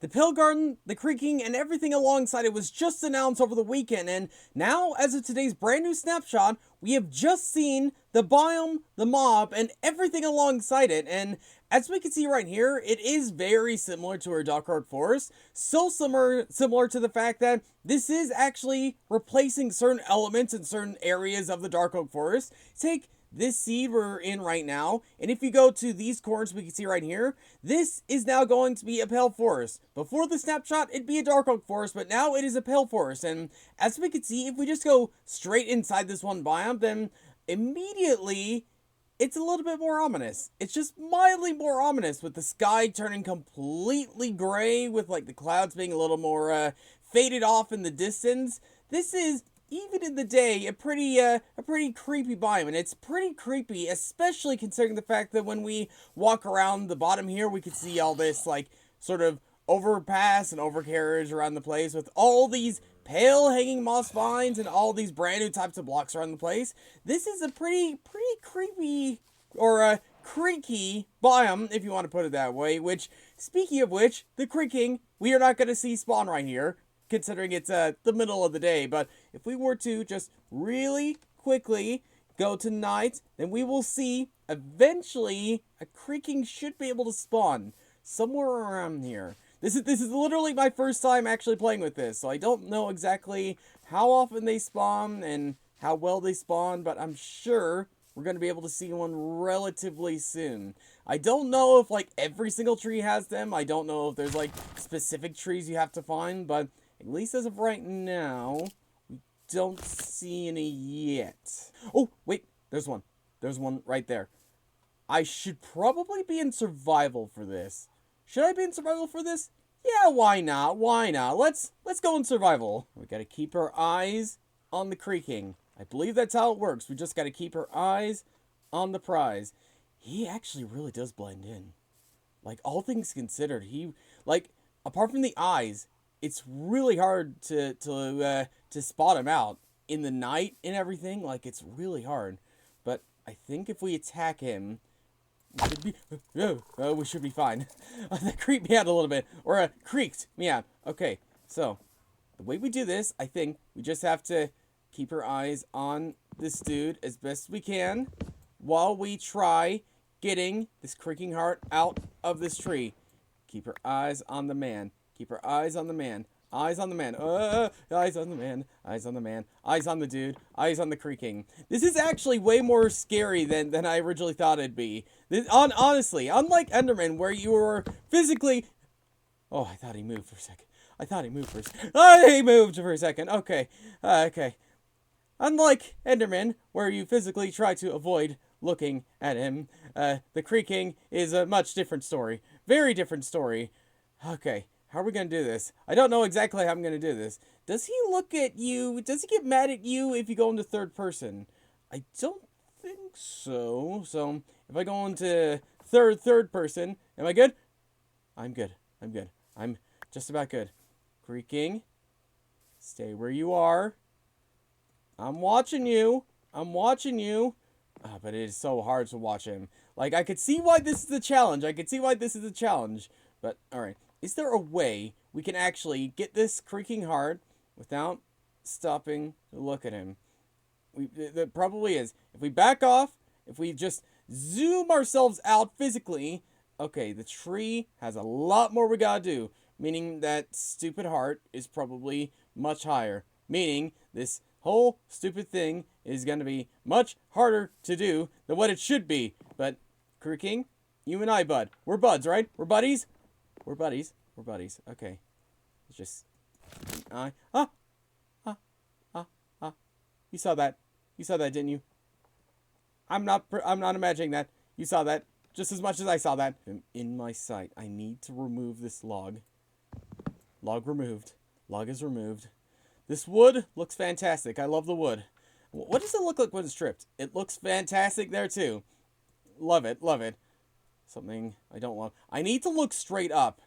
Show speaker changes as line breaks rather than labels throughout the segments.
The Pill Garden, the Creaking, and everything alongside it was just announced over the weekend, and now, as of today's brand new snapshot, we have just seen the biome, the mob, and everything alongside it, and as we can see right here, it is very similar to our Dark Oak Forest, so similar to the fact that this is actually replacing certain elements in certain areas of the Dark Oak Forest. Take this seed we're in right now, and if you go to these corners we can see right here, this is now going to be a pale forest. Before the snapshot, it'd be a dark oak forest, but now it is a pale forest, and as we can see, if we just go straight inside this one biome, then immediately it's a little bit more ominous. It's just mildly more ominous, with the sky turning completely gray, with like the clouds being a little more faded off in the distance. This is, even in the day, a pretty creepy biome, and it's pretty creepy, especially considering the fact that when we walk around the bottom here, we can see all this like sort of overpass and overcarriage around the place with all these pale hanging moss vines and all these brand new types of blocks around the place. This is a pretty creepy, or a creaky biome, if you want to put it that way. Which, speaking of which, the creaking, we are not going to see spawn right here, considering it's the middle of the day. But if we were to just really quickly go to night, then we will see eventually a creaking should be able to spawn somewhere around here. This is literally my first time actually playing with this, so I don't know exactly how often they spawn and how well they spawn, but I'm sure we're going to be able to see one relatively soon. I don't know if like every single tree has them. I don't know if there's like specific trees you have to find, but at least as of right now, we don't see any yet. Oh, wait, there's one. There's one right there. I should probably be in survival for this. Should I be in survival for this? Yeah, why not? Why not? Let's go in survival. We gotta keep our eyes on the creaking. I believe that's how it works. We just gotta keep our eyes on the prize. He actually really does blend in. Like, all things considered, he, like, apart from the eyes, it's really hard to spot him out in the night and everything. Like, it's really hard. But I think if we attack him, we should be fine. That creeped me out a little bit, or creaked me out. Okay, so the way we do this, I think we just have to keep our eyes on this dude as best we can while we try getting this creaking heart out of this tree. Keep our eyes on the man. Keep our eyes on the man. Eyes on the man. Eyes on the man. Eyes on the man. Eyes on the dude. Eyes on the creaking. This is actually way more scary than I originally thought it'd be. Honestly, unlike Enderman, where you were physically... Oh, I thought he moved for a second. He moved for a second. Okay. Okay. Unlike Enderman, where you physically try to avoid looking at him, the creaking is a much different story. Very different story. Okay. How are we going to do this? I don't know exactly how I'm going to do this. Does he look at you? Does he get mad at you if you go into third person? I don't think so. So, if I go into third person, am I good? I'm good. I'm just about good. Creaking. Stay where you are. I'm watching you. But it is so hard to watch him. Like, I could see why this is a challenge. But, alright. Is there a way we can actually get this creaking heart without stopping to look at him? There probably is. If we back off, if we just zoom ourselves out physically, okay, the tree has a lot more we gotta do, meaning that stupid heart is probably much higher, meaning this whole stupid thing is gonna be much harder to do than what it should be. But, Creaking, you and I, bud. We're buds, right? We're buddies? We're buddies. Okay. It's just... You saw that. Didn't you? I'm not imagining that. You saw that. Just as much as I saw that. I'm in my sight. I need to remove this log. Log removed. Log is removed. This wood looks fantastic. I love the wood. What does it look like when it's stripped? It looks fantastic there, too. Love it. Something I don't love. I need to look straight up.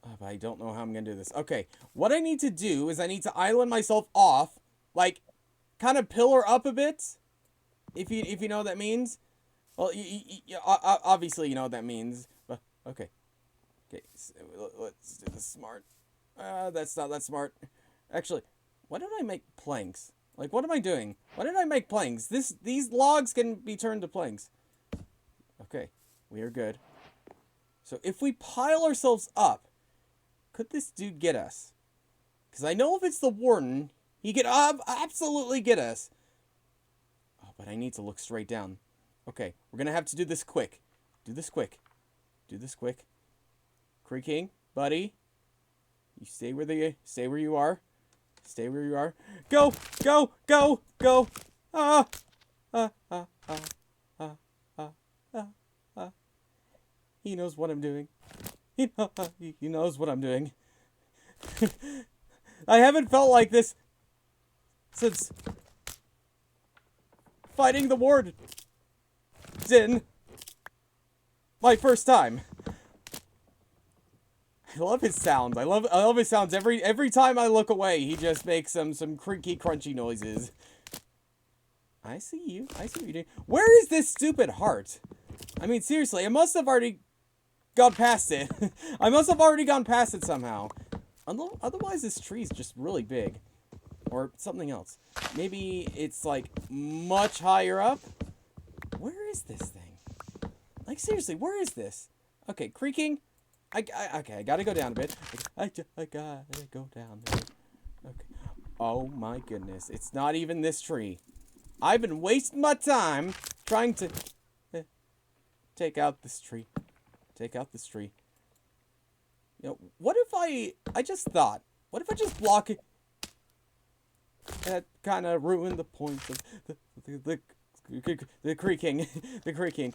But I don't know how I'm going to do this. Okay, what I need to do is I need to island myself off. Like, kind of pillar up a bit. If you know what that means. Well, obviously you know what that means. But, okay. Okay, so let's do this smart. That's not that smart. Actually, why don't I make planks? Like, what am I doing? Why did I make planks? These logs can be turned to planks. Okay, we are good. So if we pile ourselves up, could this dude get us? Because I know if it's the warden, he could absolutely get us. Oh, but I need to look straight down. Okay, we're gonna have to do this quick. Do this quick. Do this quick. Creaking, buddy. You stay where you are. Stay where you are. Go, go, go, go. Ah, ah, ah, ah, ah, ah, ah, ah. He knows what I'm doing. He knows what I'm doing. I haven't felt like this since fighting the warden. My first time. I love his sounds. I love his sounds. Every time I look away, he just makes some creaky, crunchy noises. I see you. I see what you're doing. Where is this stupid heart? I mean, seriously, I must have already gone past it. I must have already gone past it somehow. Otherwise, this tree is just really big. Or something else. Maybe it's, like, much higher up? Where is this thing? Like, seriously, where is this? Okay, creaking. Okay, I gotta go down a bit. I gotta go down there. Okay. Oh my goodness, it's not even this tree. I've been wasting my time trying to take out this tree. Take out this tree. You know, what if I just thought, what if I just block it? That kind of ruined the point of the creaking. The creaking.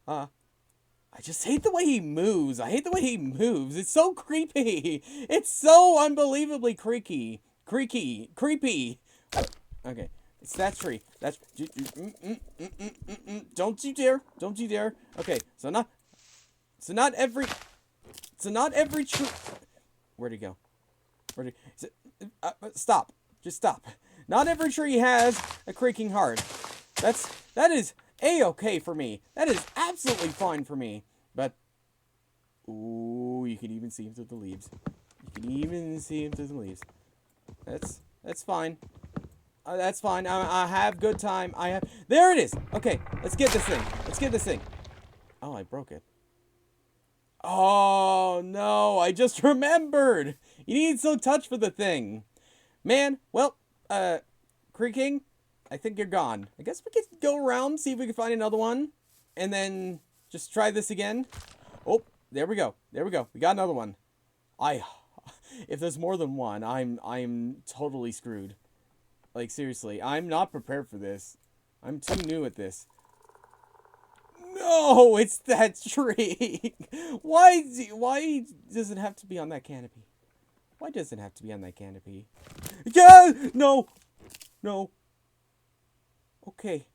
I just hate the way he moves. I hate the way he moves. It's so creepy. It's so unbelievably creaky. Creepy. Okay. It's that tree. That's... Don't you dare. Don't you dare. Okay. So not every tree... Where'd he go? Stop. Just stop. Not every tree has a creaking heart. That is A-okay for me. That is absolutely fine for me. But, ooh, you can even see him through the leaves. You can even see him through the leaves. That's fine. That's fine. I have good time. There it is. Okay, let's get this thing. Let's get this thing. Oh, I broke it. Oh, no. I just remembered. You need some touch for the thing. Man, well, Creaking, I think you're gone. I guess we could go around, see if we can find another one, and then just try this again. Oh, there we go. There we go. We got another one. If there's more than one, I'm totally screwed. Like, seriously, I'm not prepared for this. I'm too new at this. No, it's that tree. Why does it have to be on that canopy? Why does it have to be on that canopy? Yeah! No! No. Okay.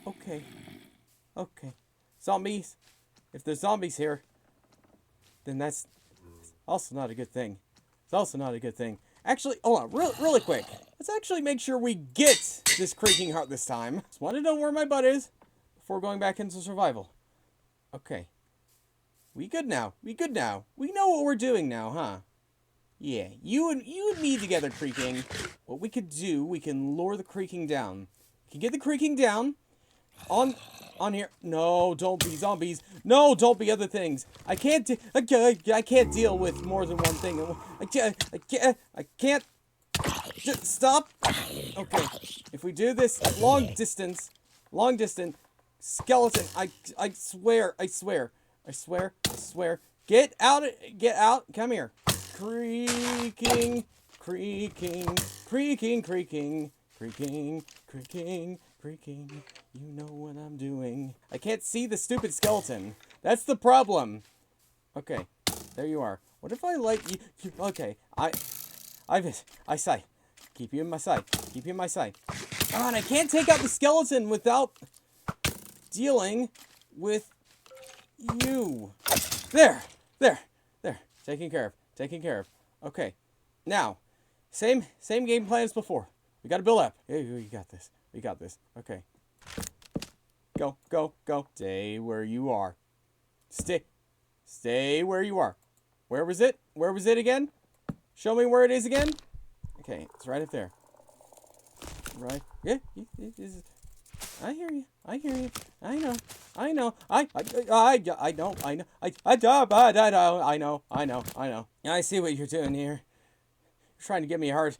Okay. Okay. Zombies. If there's zombies here, then that's also not a good thing. It's also not a good thing. Actually, hold on, really quick. Let's actually make sure we get this creaking heart this time. Just want to know where my butt is before going back into survival. Okay. We good now. We good now. We know what we're doing now, huh? Yeah, you and me together, Creaking. What we could do, we can lure the creaking down. We can get the creaking down on here. No, don't be zombies. No, don't be other things. I can't deal with more than one thing. I can't. Just stop. Okay, if we do this long distance skeleton. I swear. Get out. Come here. Creaking. You know what I'm doing. I can't see the stupid skeleton. That's the problem. Okay, there you are. What if I let you okay, I sight. Keep you in my sight. Oh, and I can't take out the skeleton without dealing with you. There. Taken care of. Okay. Now, same game plan as before. We gotta build up. Hey, you got this. We got this. Okay. Go. Stay where you are. Stay where you are. Where was it? Where was it again? Show me where it is again. Okay, it's right up there. Right. Yeah. I hear you. I hear you. I know. I know. I know. I know. I know. I know. I see what you're doing here. You're trying to give me a heart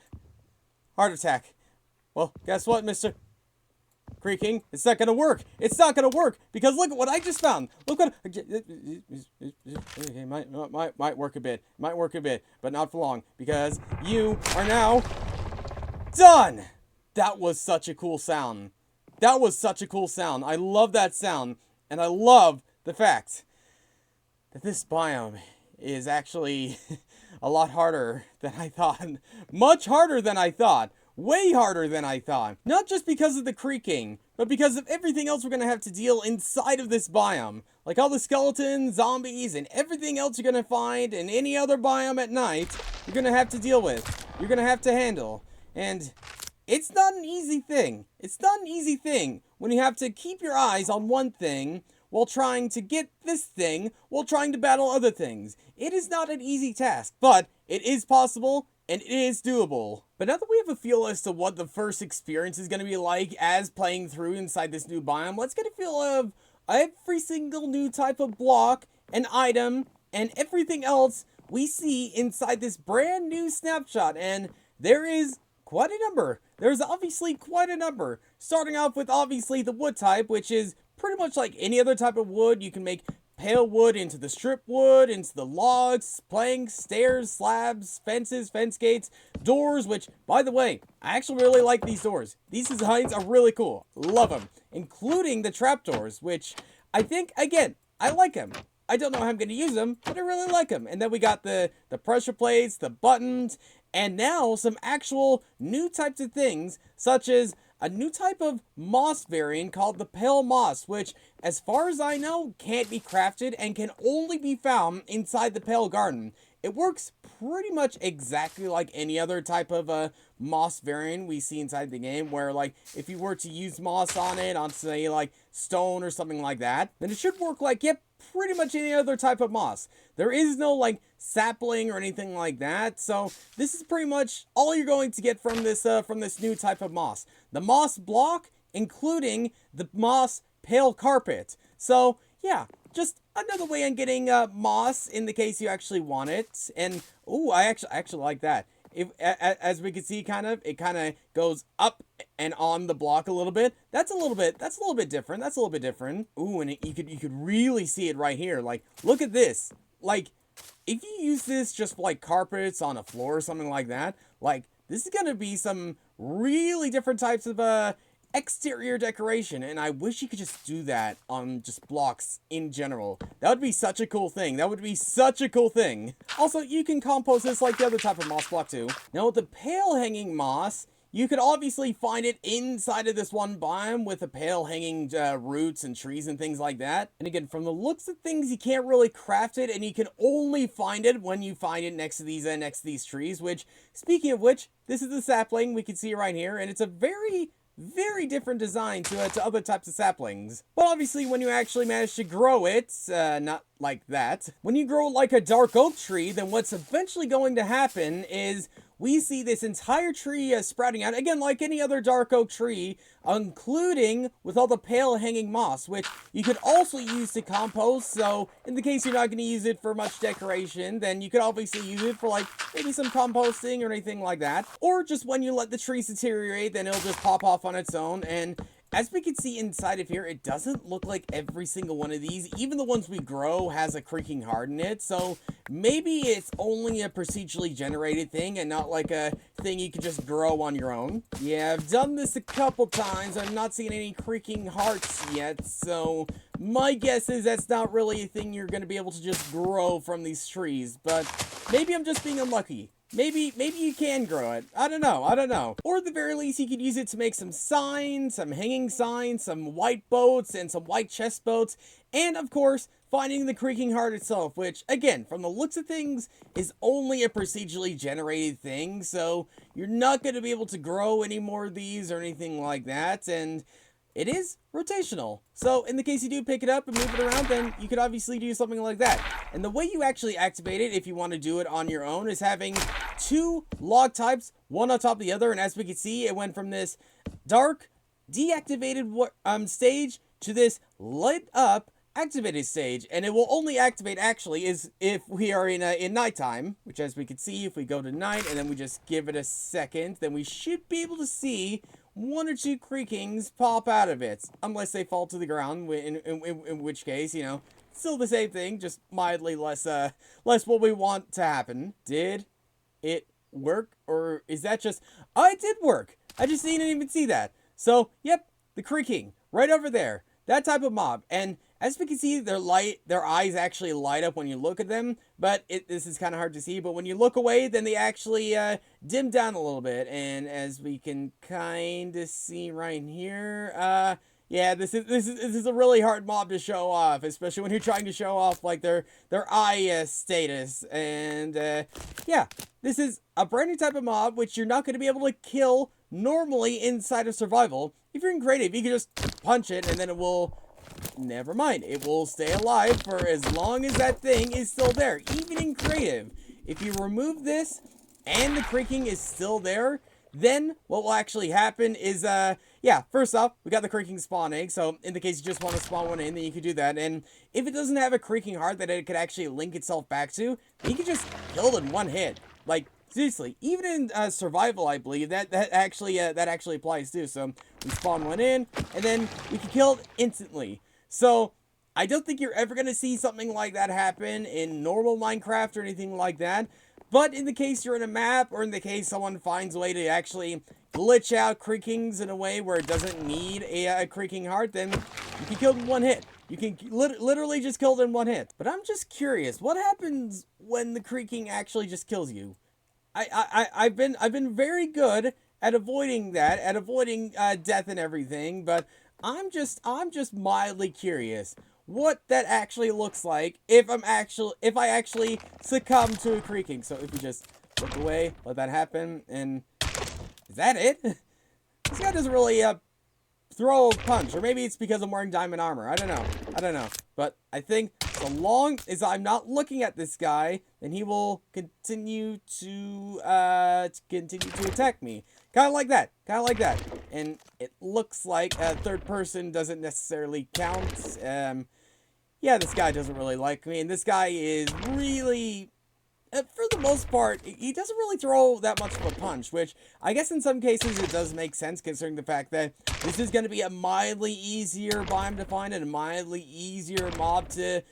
attack. Well, guess what, Mister Creaking? It's not gonna work. It's not gonna work because look at what I just found. Look what it might work a bit. Might work a bit, but not for long because you are now done. That was such a cool sound. That was such a cool sound. I love that sound, and I love the fact that this biome is actually a lot harder than I thought. Much harder than I thought. Way harder than I thought. Not just because of the creaking, but because of everything else we're going to have to deal inside of this biome. Like all the skeletons, zombies, and everything else you're going to find in any other biome at night, you're going to have to deal with. You're going to have to handle. And it's not an easy thing. It's not an easy thing when you have to keep your eyes on one thing while trying to get this thing, while trying to battle other things. It is not an easy task, but it is possible, and it is doable. But now that we have a feel as to what the first experience is going to be like as playing through inside this new biome, let's get a feel of every single new type of block, and item, and everything else we see inside this brand new snapshot. And there is quite a number. There's obviously quite a number. Starting off with obviously the wood type, which is pretty much like any other type of wood. You can make pale wood into the strip wood, into the logs, planks, stairs, slabs, fences, fence gates, doors, which, by the way, I actually really like these doors. These designs are really cool. Love them. Including the trapdoors, which I think, again, I like them. I don't know how I'm going to use them, but I really like them. And then we got the pressure plates, the buttons, and now some actual new types of things, such as a new type of moss variant called the pale moss, which, as far as I know, can't be crafted and can only be found inside the pale garden. It works pretty much exactly like any other type of moss variant we see inside the game, where, like, if you were to use moss on it, on, say, like, stone or something like that, then it should work like, yep, pretty much any other type of moss. There is no, like, sapling or anything like that, so this is pretty much all you're going to get from this new type of moss. The moss block, including the moss pale carpet. So, yeah, just another way on getting moss in the case you actually want it. And, ooh, I actually like that. As we can see, it kind of goes up and on the block a little bit. That's a little bit different. That's a little bit different. Ooh, and you could really see it right here. Like, look at this. Like, if you use this just for, like, carpets on a floor or something like that, like, this is gonna be some really different types of exterior decoration, and I wish you could just do that on just blocks in general. That would be such a cool thing. That would be such a cool thing. Also, you can compost this like the other type of moss block too. Now with the pale hanging moss, you could obviously find it inside of this one biome with the pale hanging roots and trees and things like that. And again, from the looks of things, you can't really craft it, and you can only find it when you find it next to these trees, which, speaking of which, this is the sapling we can see right here, and it's a very different design to other types of saplings. But obviously, when you actually manage to grow it, not like that, when you grow like a dark oak tree, then what's eventually going to happen is we see this entire tree sprouting out, again, like any other dark oak tree, including with all the pale hanging moss, which you could also use to compost. So in the case you're not going to use it for much decoration, then you could obviously use it for, like, maybe some composting or anything like that. Or just when you let the trees deteriorate, then it'll just pop off on its own. And as we can see inside of here, it doesn't look like every single one of these, even the ones we grow, has a creaking heart in it. So maybe it's only a procedurally generated thing and not like a thing you can just grow on your own. Yeah, I've done this a couple times. I'm not seeing any creaking hearts yet. So my guess is that's not really a thing you're going to be able to just grow from these trees. But maybe I'm just being unlucky. Maybe you can grow it. I don't know. Or at the very least, you could use it to make some signs, some hanging signs, some white boats, and some white chest boats. And, of course, finding the creaking heart itself, which, again, from the looks of things, is only a procedurally generated thing. So you're not going to be able to grow any more of these or anything like that. And it is rotational. So in the case you do pick it up and move it around, then you could obviously do something like that. And the way you actually activate it, if you want to do it on your own, is having two log types, one on top of the other. And as we can see, it went from this dark, deactivated stage to this lit up activated stage, and it will only activate actually is if we are in nighttime, which as we can see, if we go to night and then we just give it a second, then we should be able to see one or two creakings pop out of it, unless they fall to the ground, in which case, you know, still the same thing, just mildly less what we want to happen. Did it work, or is that just, oh, it did work, I just didn't even see that. So yep, the creaking right over there, that type of mob. And as we can see, their eyes actually light up when you look at them, but this is kind of hard to see, but when you look away, then they actually dim down a little bit. And as we can kind of see right here, yeah, this is a really hard mob to show off, especially when you're trying to show off like their eye status. And yeah, this is a brand new type of mob which you're not going to be able to kill normally inside of survival. If you're in creative, you can just punch it and then it will, never mind, it will stay alive for as long as that thing is still there, even in creative. If you remove this and the creaking is still there, then what will actually happen is, yeah, first off, we got the creaking spawn egg, so in the case you just want to spawn one in, then you could do that. And if it doesn't have a creaking heart that it could actually link itself back to, you can just kill it in one hit. Like, seriously, even in survival, I believe that actually applies too. So we spawn one in, and then we can kill it instantly. So I don't think you're ever gonna see something like that happen in normal Minecraft or anything like that. But in the case you're in a map, or in the case someone finds a way to actually glitch out creakings in a way where it doesn't need a creaking heart, then you can kill it in one hit. You can literally just kill it in one hit. But I'm just curious, what happens when the creaking actually just kills you? I've been very good at avoiding that, at avoiding death and everything, but I'm just mildly curious what that actually looks like if I actually succumb to a creaking. So if you just look away, let that happen, and is that it? This guy doesn't really throw a punch, or maybe it's because I'm wearing diamond armor. I don't know. But I think so long as I'm not looking at this guy, then he will continue to attack me. Kind of like that. And it looks like third person doesn't necessarily count. Yeah, this guy doesn't really like me, and this guy is really, for the most part, he doesn't really throw that much of a punch, which I guess in some cases it does make sense considering the fact that this is going to be a mildly easier biome to find and a mildly easier mob to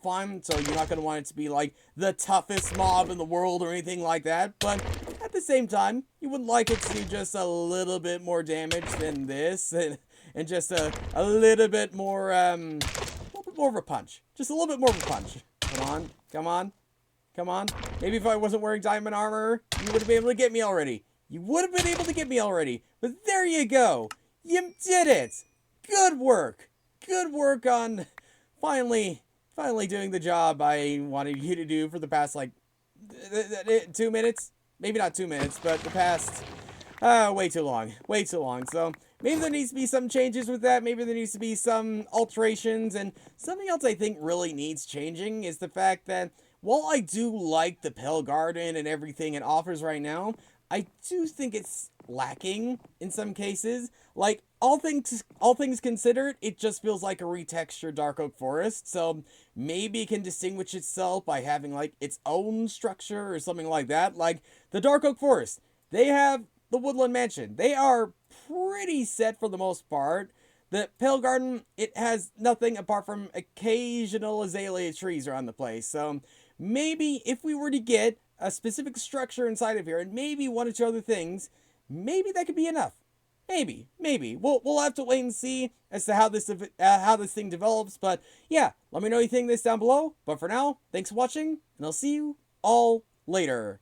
find, so you're not going to want it to be like the toughest mob in the world or anything like that. But at the same time, you would like it to do just a little bit more damage than this, and just a little bit more of a punch. Just a little bit more of a punch. Come on. Maybe if I wasn't wearing diamond armor, you would have been able to get me already. But there you go. You did it. Good work. On finally doing the job I wanted you to do for the past, like, 2 minutes? Maybe not 2 minutes, but the past, way too long. So maybe there needs to be some changes with that. Maybe there needs to be some alterations. And something else I think really needs changing is the fact that while I do like the Pale Garden and everything it offers right now, I do think it's lacking in some cases. Like, all things considered, it just feels like a retextured Dark Oak Forest. So maybe it can distinguish itself by having, like, its own structure or something like that. Like, the Dark Oak Forest, they have the Woodland Mansion. They are pretty set for the most part. The Pale Garden, it has nothing apart from occasional azalea trees around the place. So maybe if we were to get a specific structure inside of here and maybe one or two other things, maybe that could be enough. Maybe. We'll have to wait and see as to how this thing develops. But yeah, let me know what you think of this down below. But for now, thanks for watching, and I'll see you all later.